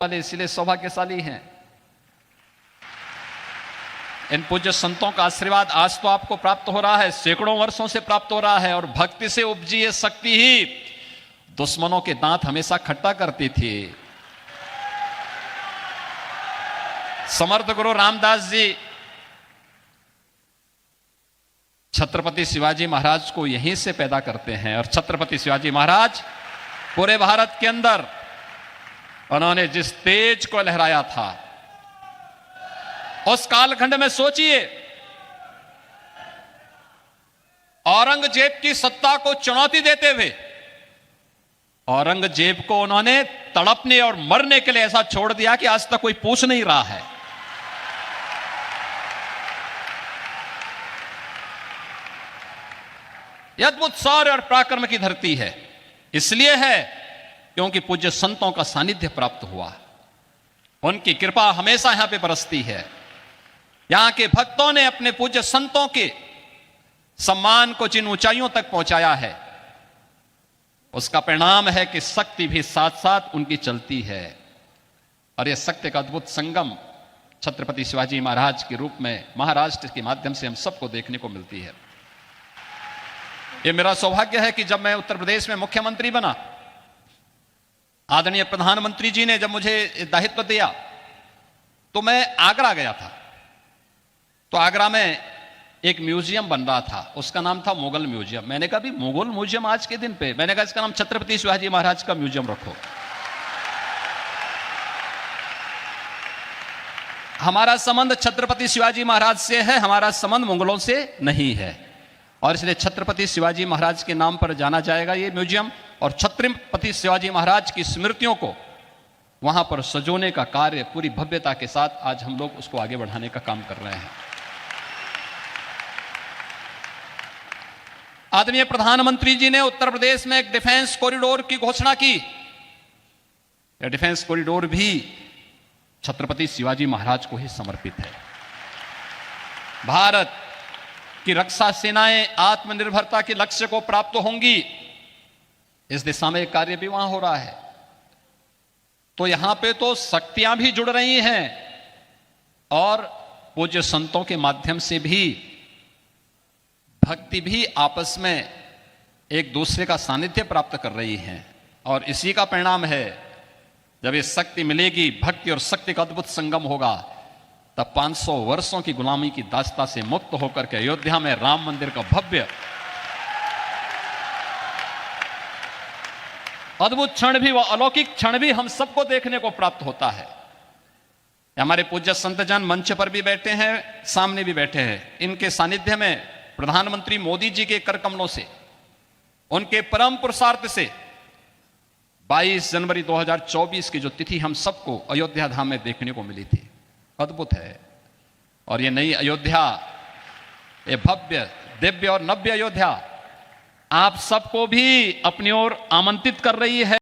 वाले इसलिए सौभाग्यशाली हैं। इन पूज्य संतों का आशीर्वाद आज तो आपको प्राप्त हो रहा है, सैकड़ों वर्षों से प्राप्त हो रहा है। और भक्ति से उपजी ये शक्ति ही दुश्मनों के दांत हमेशा खट्टा करती थी। समर्थ गुरु रामदास जी छत्रपति शिवाजी महाराज को यहीं से पैदा करते हैं। और छत्रपति शिवाजी महाराज पूरे भारत के अंदर उन्होंने जिस तेज को लहराया था, उस कालखंड में सोचिए, औरंगजेब की सत्ता को चुनौती देते हुए औरंगजेब को उन्होंने तड़पने और मरने के लिए ऐसा छोड़ दिया कि आज तक कोई पूछ नहीं रहा है। यह अद्भुत शौर्य और पराक्रम की धरती है। इसलिए है क्योंकि पूज्य संतों का सानिध्य प्राप्त हुआ, उनकी कृपा हमेशा यहां पे बरसती है। यहां के भक्तों ने अपने पूज्य संतों के सम्मान को जिन ऊंचाइयों तक पहुंचाया है, उसका परिणाम है कि शक्ति भी साथ साथ उनकी चलती है। और यह शक्ति का अद्भुत संगम छत्रपति शिवाजी महाराज के रूप में महाराष्ट्र के माध्यम से हम सबको देखने को मिलती है। यह मेरा सौभाग्य है कि जब मैं उत्तर प्रदेश में मुख्यमंत्री बना, आदरणीय प्रधानमंत्री जी ने जब मुझे दायित्व दिया तो मैं आगरा गया था। तो आगरा में एक म्यूजियम बन रहा था, उसका नाम था मुगल म्यूजियम। मैंने कहा भी मुगल म्यूजियम आज के दिन पे, मैंने कहा इसका नाम छत्रपति शिवाजी महाराज का म्यूजियम रखो। हमारा संबंध छत्रपति शिवाजी महाराज से है, हमारा संबंध मुगलों से नहीं है। और इसलिए छत्रपति शिवाजी महाराज के नाम पर जाना जाएगा ये म्यूजियम। और छत्रपति शिवाजी महाराज की स्मृतियों को वहां पर सजोने का कार्य पूरी भव्यता के साथ आज हम लोग उसको आगे बढ़ाने का काम कर रहे हैं। आदरणीय प्रधानमंत्री जी ने उत्तर प्रदेश में एक डिफेंस कॉरिडोर की घोषणा की। यह डिफेंस कॉरिडोर भी छत्रपति शिवाजी महाराज को ही समर्पित है। भारत की रक्षा सेनाएं आत्मनिर्भरता के लक्ष्य को प्राप्त होंगी, इस दिशा में एक कार्य भी वहां हो रहा है। तो यहां पे तो शक्तियां भी जुड़ रही हैं और पूज्य संतों के माध्यम से भी भक्ति भी आपस में एक दूसरे का सानिध्य प्राप्त कर रही है। और इसी का परिणाम है, जब ये शक्ति मिलेगी, भक्ति और शक्ति का अद्भुत संगम होगा, तब 500 वर्षों की गुलामी की दास्ता से मुक्त होकर के अयोध्या में राम मंदिर का भव्य अद्भुत क्षण भी, वह अलौकिक क्षण भी हम सबको देखने को प्राप्त होता है। हमारे पूज्य संतजन मंच पर भी बैठे हैं, सामने भी बैठे हैं। इनके सानिध्य में प्रधानमंत्री मोदी जी के कर कमलों से, उनके परम पुरुषार्थ से 22 जनवरी 2024 की जो तिथि हम सबको अयोध्या धाम में देखने को मिली थी, अद्भुत है। और ये नई अयोध्या, ये भव्य दिव्य और नव्य अयोध्या आप सबको भी अपनी ओर आमंत्रित कर रही है।